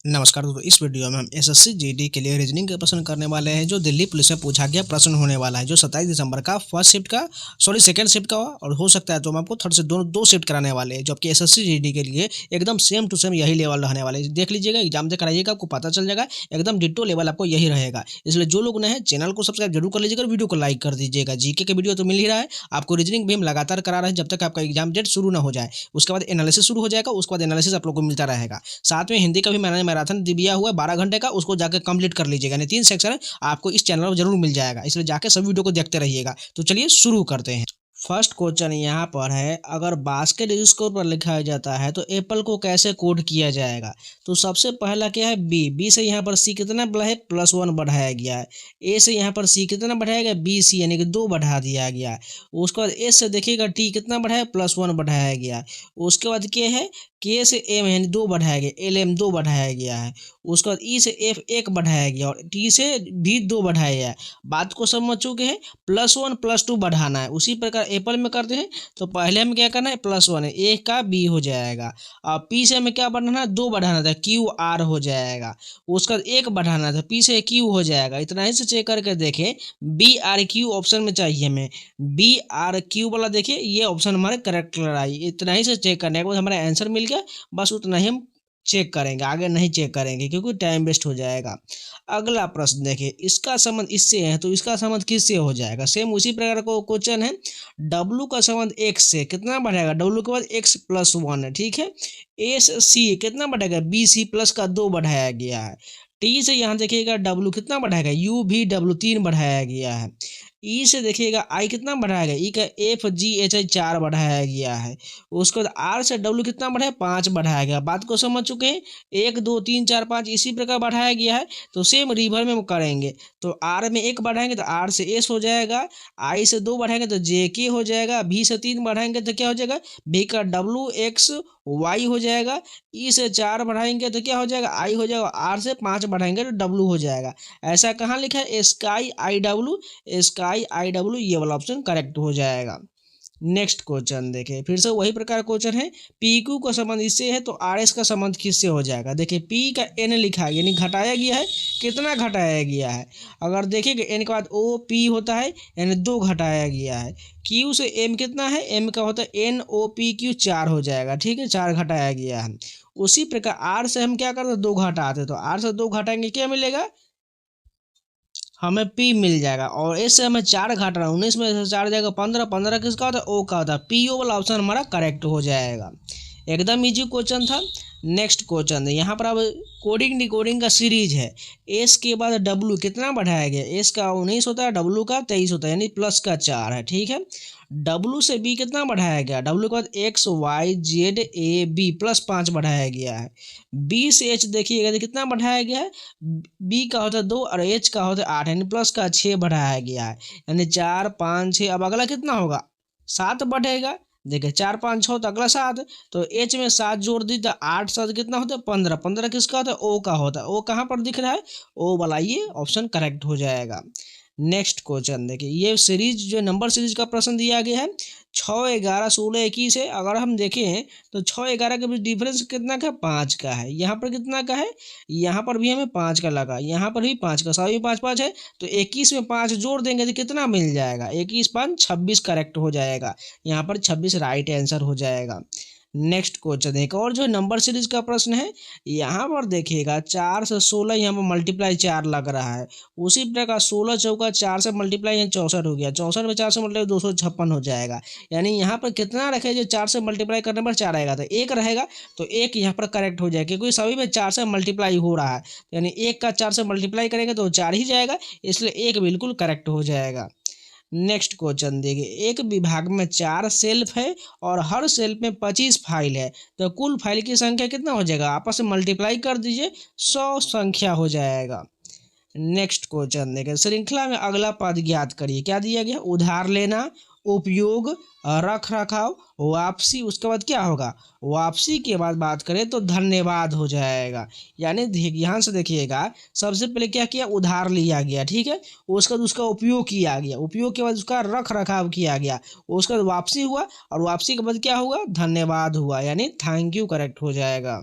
नमस्कार दोस्तों, इस वीडियो में हम एसएससी जीडी के लिए रीजनिंग के प्रश्न करने वाले हैं जो दिल्ली पुलिस में पूछा गया प्रश्न होने वाला है जो 27 दिसंबर का फर्स्ट शिफ्ट का सेकंड शिफ्ट का और हो सकता है तो हम आपको थर्ड से दो शिफ्ट कराने वाले हैं जो आपके एसएससी जीडी के लिए एकदम सेम टू सेम यही लेवल रहने वाले हैं। देख लीजिएगा, एग्जाम से कराइएगा, आपको पता चल जाएगा एकदम डिट्टो लेवल आपको यही रहेगा। इसलिए जो लोग नए हैं चैनल को सब्सक्राइब जरूर कर लीजिएगा और वीडियो को लाइक कर दीजिएगा। जीके के वीडियो तो मिल ही रहा है, आपको रीजनिंग भी हम लगातार करा रहे हैं जब तक आपका एग्जाम डेट शुरू ना हो जाए। उसके बाद एनालिसिस शुरू हो जाएगा, उसके बाद एनालिसिस आप लोग को मिलता रहेगा। साथ में हिंदी का भी मैंने मैराथन दिया हुआ है 12 घंटे का, उसको जाकर कंप्लीट कर लीजिएगा। यानी 3 सेक्शन आपको इस चैनल पर जरूर मिल जाएगा, इसलिए जाकर सभी वीडियो को देखते रहिएगा। तो चलिए शुरू करते हैं। फर्स्ट क्वेश्चन यहाँ पर है, अगर बास्केट स्कोर पर लिखा जाता है तो एप्पल को कैसे कोड किया जाएगा। तो सबसे पहला क्या है, बी से यहाँ पर सी कितना है +1 बढ़ाया गया है। ए से यहाँ पर सी कितना बढ़ाया गया, बी सी यानी कि 2 बढ़ा दिया गया है। उसके बाद एस से देखिएगा टी कितना बढ़ाया, +1 बढ़ाया गया है। उसके बाद के है, के से एम यानी 2 बढ़ाया गया, एल एम 2 बढ़ाया गया है। उसके बाद ई से एफ 1 बढ़ाया गया और टी से भी 2 बढ़ाया गया है। बात को समझ चुके हैं, +1 +2 बढ़ाना है। उसी प्रकार एप्पल में करते हैं तो पहले हमें क्या करना है, +1 है, ए का बी हो जाएगा और पी से हमें क्या बढ़ाना है, 2 बढ़ाना था, क्यू आर हो जाएगा। उसका 1 बढ़ाना था, पी से क्यू हो जाएगा। इतना ही से चेक करके देखें, बी आर क्यू ऑप्शन में चाहिए हमें, बी आर क्यू वाला देखिए ये ऑप्शन हमारे करेक्ट आई। इतना ही से चेक करने के बाद हमारा आंसर मिल गया, बस उतना ही हम चेक करेंगे, आगे नहीं चेक करेंगे क्योंकि टाइम वेस्ट हो जाएगा। अगला प्रश्न देखिए, इसका संबंध इससे है तो इसका संबंध किससे हो जाएगा। सेम उसी प्रकार का क्वेश्चन है, डब्लू का संबंध एक्स से कितना बढ़ेगा, डब्लू के बाद x+1 है, ठीक है। ए से सी कितना बढ़ेगा, बी सी प्लस का 2 बढ़ाया गया है। टी से यहाँ देखिएगा डब्लू कितना बढ़ाएगा, यू भी डब्लू 3 बढ़ाया गया है। ई से देखिएगा आई कितना बढ़ाया गया, ई का एफ जी एच आई 4 बढ़ाया गया है। उसके बाद आर से डब्ल्यू कितना बढ़ाया, 5 बढ़ाया गया। बात को समझ चुके हैं, 1 2 3 4 5 इसी प्रकार बढ़ाया गया है। तो सेम रिवर में हम करेंगे, तो आर में 1 बढ़ाएंगे तो आर से एस हो जाएगा, आई से 2 बढ़ाएंगे तो जे के हो जाएगा, भी से 3 बढ़ाएंगे तो क्या हो जाएगा, भी का डब्ल्यू एक्स वाई हो जाएगा। ई से 4 बढ़ाएंगे तो क्या हो जाएगा, आई हो जाएगा। आर से 5 बढ़ाएंगे तो डब्ल्यू हो जाएगा। ऐसा कहाँ लिखा है, sky I W, sky I W, ये वाला ऑप्शन करेक्ट हो जाएगा। नेक्स्ट क्वेश्चन देखें, फिर से वही प्रकार क्वेश्चन है, पी क्यू का संबंध इससे है तो आर एस का संबंध किससे हो जाएगा। देखिए पी का एन लिखा है यानी घटाया गया है, कितना घटाया गया है। अगर देखिएगा एन के बाद ओ पी होता है यानी 2 घटाया गया है। क्यू से एम कितना है, एम का होता है एन ओ पी क्यू 4 हो जाएगा, ठीक है, 4 घटाया गया है। उसी प्रकार आर से हम क्या करते हैं, 2 घटाते, तो आर से 2 घटाएंगे क्या मिलेगा, हमें पी मिल जाएगा। और इससे हमें 4 घटाना, 19 में से 4 जाएगा 15, 15 किसका होता है, ओ का होता है। पी ओ वाला ऑप्शन हमारा करेक्ट हो जाएगा। एकदम इजी क्वेश्चन था। नेक्स्ट क्वेश्चन है, यहाँ पर अब कोडिंग डिकोडिंग का सीरीज है। एस के बाद डब्लू कितना बढ़ाया गया, एस का 19 होता है, डब्लू का 23 होता है यानी प्लस का 4 है, ठीक है। डब्लू से बी कितना बढ़ाया गया, डब्लू के बाद X Y Z A B +5 बढ़ाया गया है। बी से एच देखिएगा तो कितना बढ़ाया गया है, बी का होता है 2 और एच का होता है 8 यानी प्लस का 6 बढ़ाया गया है, यानी 4 5 6। अब अगला कितना होगा, 7 बढ़ेगा। देखिए 4 5 6 तो अगला 7, तो एच में 7 जोड़ दी तो 8 7 कितना होता है 15, 15 किसका होता है, ओ का होता है। ओ कहाँ पर दिख रहा है, ओ वाला, ये ऑप्शन करेक्ट हो जाएगा। नेक्स्ट क्वेश्चन देखिए, ये सीरीज जो नंबर सीरीज का प्रश्न दिया गया है, 6 11 16 21 है। अगर हम देखें तो 6 11 के बीच डिफरेंस कितना का, 5 का है। यहाँ पर कितना का है, यहाँ पर भी हमें 5 का लगा, यहाँ पर भी 5 का, सभी 5 5 है। तो 21 में 5 जोड़ देंगे तो कितना मिल जाएगा, 21 5 26 करेक्ट हो जाएगा। यहाँ पर 26 राइट आंसर हो जाएगा। नेक्स्ट क्वेश्चन एक और जो नंबर सीरीज का प्रश्न है, यहाँ पर देखिएगा 4 से 16 यहाँ पर मल्टीप्लाई 4 लग रहा है। उसी प्रकार 16 चौका 4 से मल्टीप्लाई 64 हो गया, 64 में 4 से मल्टीप्लाई 256 हो जाएगा। यानी यहाँ पर कितना रखे, जो 4 से मल्टीप्लाई करने पर 4 आएगा तो 1 रहेगा, तो 1 यहाँ पर करेक्ट हो जाएगा क्योंकि सभी में 4 से मल्टीप्लाई हो रहा है। यानी 1 का 4 से मल्टीप्लाई करेंगे तो 4 ही जाएगा, इसलिए 1 बिल्कुल करेक्ट हो जाएगा। नेक्स्ट क्वेश्चन देखिए, एक विभाग में 4 सेल्फ है और हर सेल्फ में 25 फाइल है, तो कुल फाइल की संख्या कितना हो जाएगा, आपस में मल्टीप्लाई कर दीजिए, 100 संख्या हो जाएगा। नेक्स्ट क्वेश्चन देखिए, श्रृंखला में अगला पद ज्ञात करिए। क्या दिया गया, उधार लेना, उपयोग, रख रखाव, वापसी। उसके बाद क्या होगा, वापसी के बाद बात करें तो धन्यवाद हो जाएगा। यानी ध्यान से देखिएगा, सबसे पहले क्या किया, उधार लिया गया, ठीक है। उसके बाद उसका उपयोग किया गया, उपयोग के बाद उसका रख रखाव किया गया, उसके बाद वापसी हुआ और वापसी के बाद क्या हुआ, धन्यवाद हुआ, यानी थैंक यू करेक्ट हो जाएगा।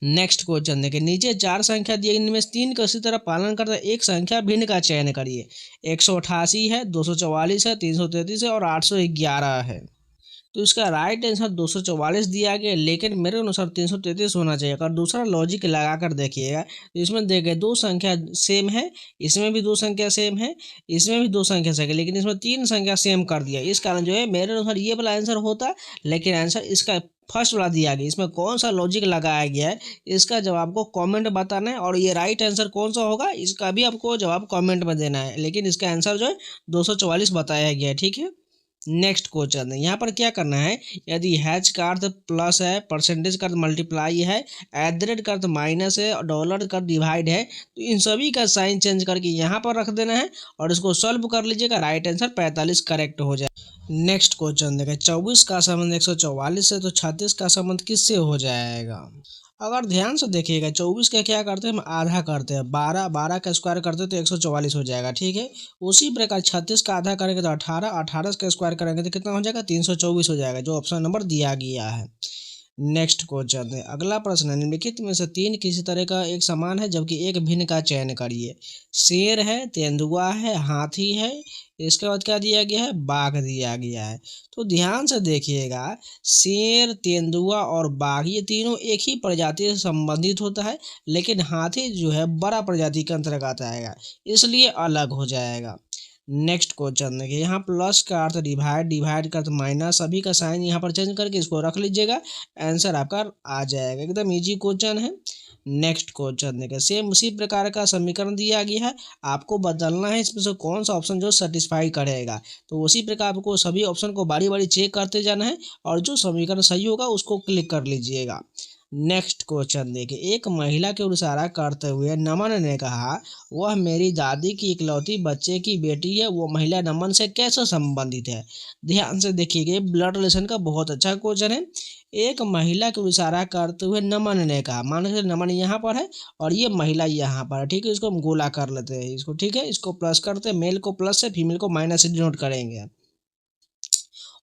नेक्स्ट क्वेश्चन देखिए, नीचे चार संख्या दी गई, इनमें से तीन का इसी तरह पालन करता है एक संख्या भिन्न का चयन करिए। 188 है, 244 है, 333 है और 811 है। तो इसका राइट आंसर 244 दिया गया, लेकिन मेरे अनुसार 333 होना चाहिए। अगर दूसरा लॉजिक लगाकर देखिएगा तो इसमें देखिए दो संख्या सेम है, इसमें भी दो संख्या सेम है, इसमें भी दो संख्या सेम है, लेकिन इसमें तीन संख्या सेम कर दिया। इस कारण जो है मेरे अनुसार ये वाला आंसर होता, लेकिन आंसर इसका फर्स्ट वाला दिया गया। इसमें कौन सा लॉजिक लगाया गया है इसका जवाब को कमेंट बताना है, और ये राइट आंसर कौन सा होगा इसका भी आपको जवाब कमेंट में देना है। लेकिन इसका आंसर जो है 244 बताया गया है, ठीक है। नेक्स्ट क्वेश्चन है, यहाँ पर क्या करना है, यदि हैच का अर्थ प्लस है, परसेंटेज का अर्थ मल्टीप्लाई है, एट द रेट का अर्थ माइनस है और डॉलर का डिवाइड है, तो इन सभी का साइन चेंज करके यहाँ पर रख देना है और इसको सॉल्व कर लीजिएगा। राइट आंसर 45 करेक्ट हो जाए। नेक्स्ट क्वेश्चन देखें, 24 का संबंध 144 से, तो 36 का संबंध किससे हो जाएगा। अगर ध्यान से देखिएगा 24 का क्या करते हैं हम आधा करते हैं, 12 का स्क्वायर करते हैं तो 144 हो जाएगा, ठीक है। उसी प्रकार 36 का आधा करेंगे तो 18 का स्क्वायर करेंगे तो कितना हो जाएगा 324 हो जाएगा, जो ऑप्शन नंबर दिया गया है। नेक्स्ट क्वेश्चन है, अगला प्रश्न है, निम्नलिखित में से तीन किसी तरह का एक समान है जबकि एक भिन्न का चयन करिए। शेर है, तेंदुआ है, हाथी है, इसके बाद क्या दिया गया है, बाघ दिया गया है। तो ध्यान से देखिएगा, शेर, तेंदुआ और बाघ ये तीनों एक ही प्रजाति से संबंधित होता है, लेकिन हाथी जो है बड़ा प्रजाति के अंतर्गत आएगा, इसलिए अलग हो जाएगा। नेक्स्ट क्वेश्चन देखिए, यहाँ प्लस का अर्थ डिवाइड, डिवाइड का अर्थ माइनस, सभी का साइन यहाँ पर चेंज करके इसको रख लीजिएगा, आंसर आपका आ जाएगा। एकदम इजी क्वेश्चन है। नेक्स्ट क्वेश्चन देखिए, सेम उसी प्रकार का समीकरण दिया गया है, आपको बदलना है इसमें से कौन सा ऑप्शन जो सेटिस्फाई करेगा। तो उसी प्रकार आपको सभी ऑप्शन को बारी बारी चेक करते जाना है और जो समीकरण सही होगा उसको क्लिक कर लीजिएगा। नेक्स्ट क्वेश्चन देखिए, एक महिला की ओर इशारा करते हुए नमन ने कहा, वह मेरी दादी की इकलौती बच्चे की बेटी है, वो महिला नमन से कैसे संबंधित है। ध्यान से देखिएगा, ब्लड रिलेशन का बहुत अच्छा क्वेश्चन है। एक महिला की ओर इशारा करते हुए नमन ने कहा, मान लीजिए नमन यहाँ पर है और ये महिला यहाँ पर है, ठीक है। इसको हम गोला कर लेते हैं इसको, ठीक है। इसको प्लस करते हैं, मेल को प्लस से फीमेल को माइनस से डिनोट करेंगे।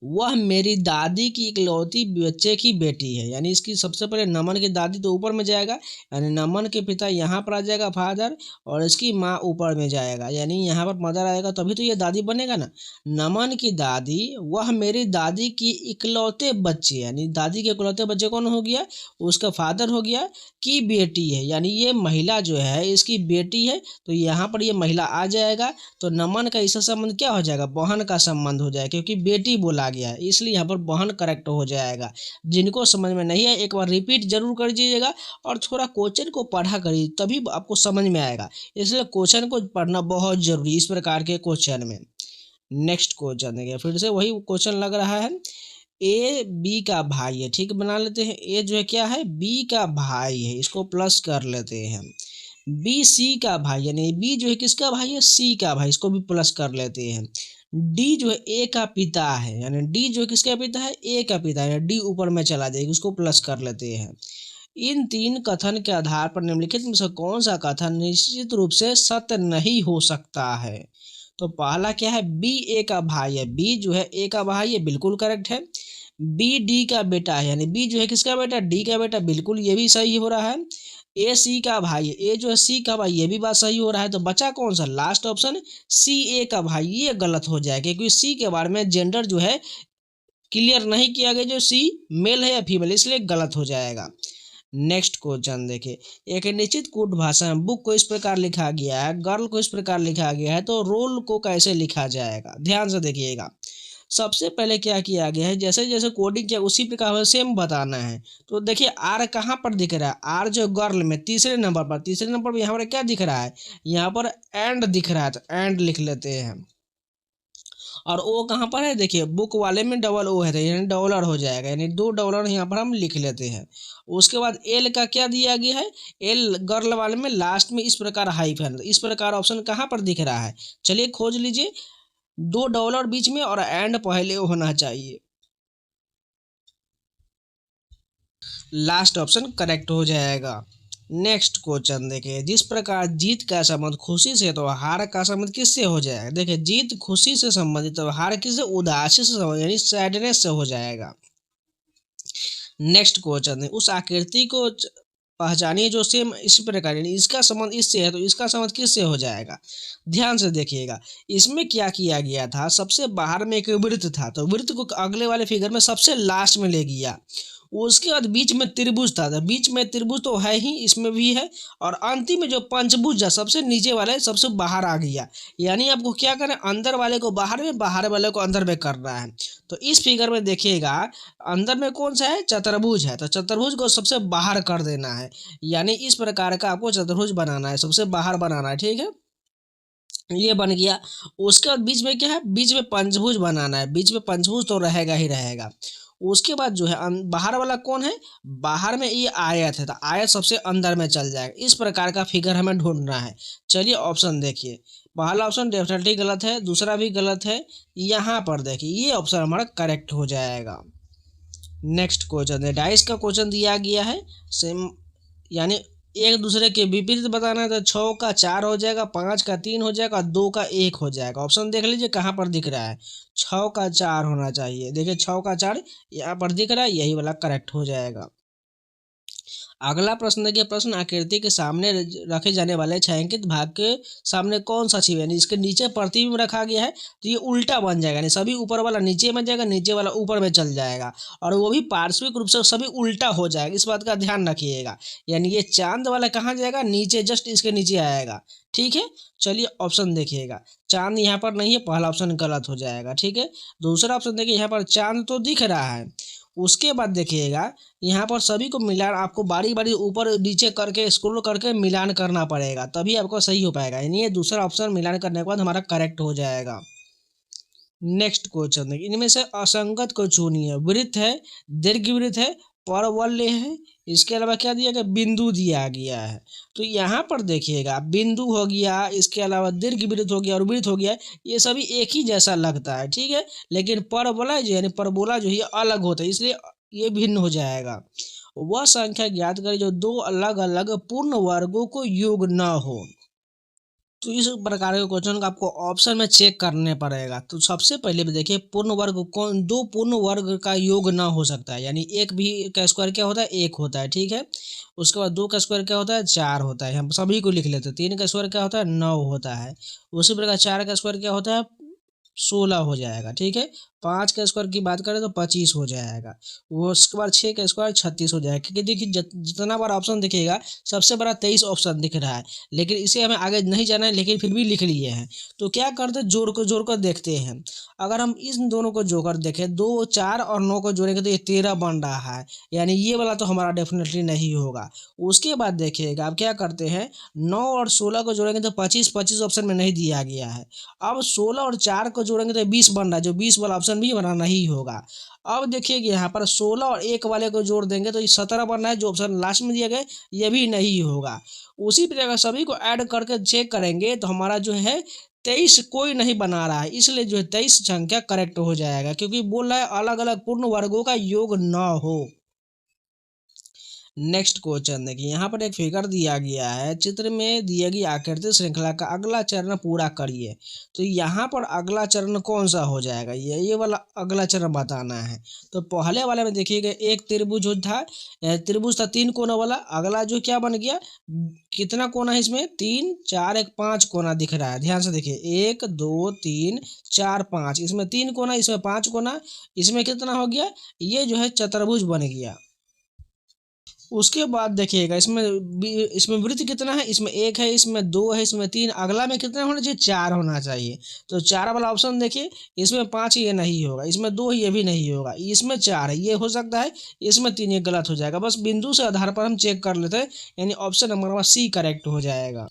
वह मेरी दादी की इकलौती बच्चे की बेटी है, यानी इसकी सबसे पहले नमन की दादी तो ऊपर में जाएगा, यानी नमन के पिता यहाँ पर आ जाएगा फादर, और इसकी माँ ऊपर में जाएगा, यानी यहाँ पर मदर आएगा, तभी तो ये दादी बनेगा ना। नमन की दादी, वह मेरी दादी की इकलौते बच्चे, यानी दादी के इकलौते बच्चे कौन हो गया, उसका फादर हो गया, की बेटी है, यानी ये महिला जो है इसकी बेटी है, तो यहाँ पर ये महिला आ जाएगा। तो नमन का इससे संबंध क्या हो जाएगा, बहन का संबंध हो जाएगा, क्योंकि बेटी बोला गया है, इसलिए यहाँ पर बहन करेक्ट हो जाएगा। जिनको समझ में नहीं है एक बार रिपीट जरूर कर दीजिएगा और थोड़ा क्वेश्चन को पढ़ा करिए, तभी आपको समझ में आएगा, इसलिए क्वेश्चन को पढ़ना बहुत जरूरी इस प्रकार के क्वेश्चन में। नेक्स्ट क्वेश्चन देखिए, फिर से वही क्वेश्चन लग रहा है, ए बी का भाई है, ठीक बना लेते हैं। ए जो है क्या है, बी का भाई है, इसको प्लस कर लेते हैं। बी सी का भाई, यानी बी जो है किसका भाई है, सी का भाई, इसको भी प्लस कर लेते हैं। डी जो है ए का पिता है, यानी डी जो है किसका पिता है, ए का पिता है, डी ऊपर में चला जाएगा, उसको प्लस कर लेते हैं। इन तीन कथन के आधार पर निम्नलिखित में से कौन सा कथन निश्चित रूप से सत्य नहीं हो सकता है। तो पहला क्या है, बी ए का भाई है, बी जो है ए का भाई है, बिल्कुल करेक्ट है। बी डी का बेटा है, यानी बी जो है किसका बेटा, डी का बेटा, बिल्कुल ये भी सही हो रहा है। ए सी का भाई है, ए जो है सी का भाई, ये भी बात सही हो रहा है। तो बचा कौन सा, लास्ट ऑप्शन सी ए का भाई, ये गलत हो जाएगा क्योंकि सी के बारे में जेंडर जो है क्लियर नहीं किया गया, जो सी मेल है या फीमेल, इसलिए गलत हो जाएगा। नेक्स्ट क्वेश्चन देखिए, एक निश्चित कूट भाषा में बुक को इस प्रकार लिखा गया है, गर्ल को इस प्रकार लिखा गया है, तो रोल को कैसे लिखा जाएगा। ध्यान से देखिएगा, सबसे पहले क्या किया गया है, जैसे जैसे कोडिंग किया उसी प्रकार सेम बताना है। तो देखिए आर कहाँ पर दिख रहा है, आर जो गर्ल में तीसरे नंबर पर यहाँ पर क्या दिख रहा है, यहाँ पर एंड दिख रहा है, तो एंड लिख लेते हैं। और ओ कहाँ पर है, देखिए बुक वाले में डबल ओ है, तो यानी डॉलर हो जाएगा, यानी 2 डॉलर यहाँ पर हम लिख लेते हैं। उसके बाद एल का क्या दिया गया है, एल गर्ल वाले में लास्ट में इस प्रकार हाइफन, इस प्रकार ऑप्शन कहाँ पर दिख रहा है, चलिए खोज लीजिए। 2 डॉलर बीच में और एंड पहले होना चाहिए, लास्ट ऑप्शन करेक्ट हो जाएगा। नेक्स्ट क्वेश्चन देखिए, जिस प्रकार जीत का संबंध खुशी से तो हार का संबंध किससे हो जाएगा। देखिए जीत खुशी से संबंधित, तो हार किससे, उदासी से संबंधित, यानी सैडनेस से हो जाएगा। नेक्स्ट क्वेश्चन है, उस आकृति को पहचानिए जो सेम इस प्रकार, यानी इसका संबंध इससे है तो इसका संबंध किससे हो जाएगा। ध्यान से देखिएगा, इसमें क्या किया गया था, सबसे बाहर में एक वृत्त था, तो वृत्त को अगले वाले फिगर में सबसे लास्ट में ले गया। उसके बाद बीच में त्रिभुज था, तो बीच में त्रिभुज तो है ही, इसमें भी है, और अंतिम में जो पंचभुज है सबसे नीचे वाला है, सबसे बाहर आ गया। यानी आपको क्या करना है, अंदर वाले को बाहर में, बाहर वाले को अंदर में करना है। तो इस फिगर में देखिएगा, अंदर में कौन सा है, चतुर्भुज है, तो चतुर्भुज को सबसे बाहर कर देना है। यानी इस प्रकार का आपको चतुर्भुज बनाना है, सबसे बाहर बनाना है, ठीक है। ये बन गया। उसके बाद बीच में क्या है, बीच में पंचभुज बनाना है, बीच में पंचभुज तो रहेगा ही रहेगा। उसके बाद जो है बाहर वाला कौन है, बाहर में ये आयत है, तो आयत सबसे अंदर में चल जाएगा। इस प्रकार का फिगर हमें ढूंढना है। चलिए ऑप्शन देखिए, पहला ऑप्शन डेफिनेटली गलत है, दूसरा भी गलत है। यहाँ पर देखिए ये ऑप्शन हमारा करेक्ट हो जाएगा। नेक्स्ट क्वेश्चन है, डाइस का क्वेश्चन दिया गया है सेम, यानी एक दूसरे के विपरीत बताना है, तो 6 का 4 हो जाएगा, 5 का 3 हो जाएगा, 2 का 1 हो जाएगा। ऑप्शन देख लीजिए कहाँ पर दिख रहा है, 6 का 4 होना चाहिए। देखिए 6 का 4 यहाँ पर दिख रहा है, यही वाला करेक्ट हो जाएगा। अगला प्रश्न देखिए, प्रश्न आकृति के सामने रखे जाने वाले छायांकित भाग के सामने कौन सा जीव है, यानी इसके नीचे प्रतिबिंब रखा गया है, तो ये उल्टा बन जाएगा, यानी सभी ऊपर वाला नीचे में जाएगा, नीचे वाला ऊपर में चल जाएगा, और वो भी पार्श्विक रूप से सभी उल्टा हो जाएगा। इस बात का ध्यान रखिएगा। यानी ये चांद वाला कहाँ जाएगा, नीचे, जस्ट इसके नीचे आएगा, ठीक है। चलिए ऑप्शन देखिएगा, चांद यहाँ पर नहीं है, पहला ऑप्शन गलत हो जाएगा, ठीक है। दूसरा ऑप्शन देखिए, यहाँ पर चांद तो दिख रहा है। उसके बाद देखिएगा, यहाँ पर सभी को मिलान, आपको बारी बारी ऊपर नीचे करके स्क्रॉल करके मिलान करना पड़ेगा, तभी आपको सही हो पाएगा। यानी ये दूसरा ऑप्शन मिलान करने के बाद हमारा करेक्ट हो जाएगा। नेक्स्ट क्वेश्चन देखिए, इनमें से असंगत को चुनिए। वृत्त है, दीर्घवृत्त है, परवलय है, इसके अलावा क्या दिया गया, बिंदु दिया गया है। तो यहाँ पर देखिएगा, बिंदु हो गया, इसके अलावा दीर्घवृत्त हो गया और वृत्त हो गया, ये सभी एक ही जैसा लगता है, ठीक है। लेकिन परवलय जो यानी परबोला जो है अलग होता है, इसलिए ये भिन्न हो जाएगा। वह संख्या ज्ञात करें जो दो अलग अलग पूर्ण वर्गों को योग न हो। तो इस प्रकार के क्वेश्चन को आपको ऑप्शन में चेक करने पड़ेगा। तो सबसे पहले भी देखिए, पूर्ण वर्ग कौन, दो पूर्ण वर्ग का योग ना हो सकता है, यानी एक भी का स्क्वायर क्या होता है, एक होता है, ठीक है। उसके बाद 2 का स्क्वायर क्या होता है, 4 होता है, हम सभी को लिख लेते हैं। 3 का स्क्वायर क्या होता है, 9 होता है। उसी प्रकार 4 का स्क्वायर क्या होता है, 16 हो जाएगा, ठीक है। 5 का स्क्वायर की बात करें तो 25 हो जाएगा। वो उसके बाद 6 का स्क्वायर 36 हो जाएगा, क्योंकि देखिए जितना बड़ा ऑप्शन दिखेगा सबसे बड़ा 23 ऑप्शन दिख रहा है। लेकिन इसे हमें आगे नहीं जाना है, लेकिन फिर भी लिख लिए हैं। तो क्या करते हैं, जोड़ कर देखते हैं। अगर हम इन दोनों को जोड़कर देखें, 2, 4 और 9 को जोड़ेंगे तो ये 13 बन रहा है, यानी ये वाला तो हमारा डेफिनेटली नहीं होगा। उसके बाद देखिएगा, अब क्या करते हैं, 9 और 16 को जोड़ेंगे तो 25 ऑप्शन में नहीं दिया गया है। अब 16 और 4 को जोड़ेंगे तो 20 बन रहा है, जो 20 वाला ऑप्शन भी बनाना ही होगा। अब देखिए कि यहाँ पर 16 और 1 वाले को जोड़ देंगे तो ये 17 बनना है, जो ऑप्शन लास्ट में दिया गया ये भी नहीं होगा। उसी प्रकार सभी को ऐड करके चेक करेंगे तो हमारा जो है 23 कोई नहीं बना रहा है, इसलिए जो है 23 संख्या करेक्ट हो जाएगा, क्योंकि बोल रहा है अलग अलग पूर्ण वर्गों का योग न हो। नेक्स्ट क्वेश्चन देखिए, यहाँ पर एक फिगर दिया गया है, चित्र में दिया गई आकृति श्रृंखला का अगला चरण पूरा करिए। तो यहाँ पर अगला चरण कौन सा हो जाएगा, ये वाला अगला चरण बताना है। तो पहले वाले में देखिएगा, एक त्रिभुज था, त्रिभुज था 3 कोना वाला। अगला जो क्या बन गया, कितना कोना है इसमें, 3, 4, 1, 5 कोना दिख रहा है। ध्यान से देखिए, 1, 2, 3, 4, 5, इसमें 3 कोना, इसमें 5 कोना, इसमें कितना हो गया, ये जो है चतुर्भुज बन गया। उसके बाद देखिएगा, इसमें वृत्त कितना है, इसमें 1 है, इसमें 2 है, इसमें 3, अगला में कितना होना चाहिए, 4 होना चाहिए। तो 4 वाला ऑप्शन देखिए, इसमें 5 ये नहीं होगा, इसमें 2 ये भी नहीं होगा, इसमें 4 है, ये हो सकता है, इसमें 3 ये गलत हो जाएगा। बस बिंदु से आधार पर हम चेक कर लेते हैं, यानी ऑप्शन नंबर सी करेक्ट हो जाएगा।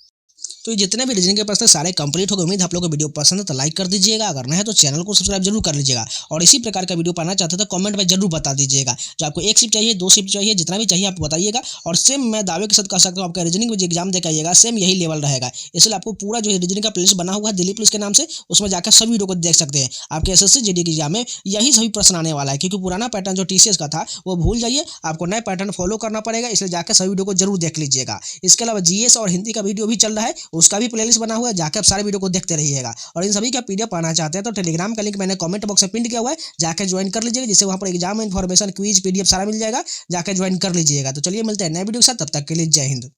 तो ये जितने भी रीजनिंग के प्रश्न सारे कंप्लीट हो गए। उम्मीद आप लोगों को वीडियो पसंद है तो लाइक कर दीजिएगा, अगर नहीं है तो चैनल को सब्सक्राइब जरूर कर लीजिएगा, और इसी प्रकार का वीडियो पाना चाहते तो कमेंट में जरूर बता दीजिएगा। जो आपको 1 शिफ्ट चाहिए, 2 शिफ्ट चाहिए, जितना भी चाहिए आप बताइएगा। और सेम मैं दावे के साथ कह सकता हूँ, आपका रीजनिंग में जो एग्जाम देकर आइएगा सेम यही लेवल रहेगा। इसलिए आपको पूरा जो रीजनिंग का प्लेलिस्ट बना हुआ है दिल्ली पुलिस के नाम से, उसमें जाकर सभी वीडियो को देख सकते हैं। आपके एसएससी जीडी के एग्जाम में यही सभी प्रश्न आने वाला है, क्योंकि पुराना पैटर्न जो टीसीएस का था वो भूल जाइए, आपको नया पैटर्न फॉलो करना पड़ेगा। इसलिए जाकर सभी वीडियो को जरूर देख लीजिएगा। इसके अलावा जीएस और हिंदी का वीडियो भी चल रहा है, उसका भी प्लेलिस्ट बना हुआ है, जाकर आप सारे वीडियो को देखते रहिएगा। और इन सभी का पीडीएफ पाना चाहते हैं तो टेलीग्राम का लिंक मैंने कमेंट बॉक्स में पिन किया हुआ है, जाकर ज्वाइन कर लीजिएगा, जिससे वहाँ पर एग्जाम इन्फॉर्मेशन, क्विज, पीडीएफ सारा मिल जाएगा, जाकर ज्वाइन कर लीजिएगा। तो चलिए मिलते हैं नए वीडियो के साथ, तब तक के लिए जय हिंद।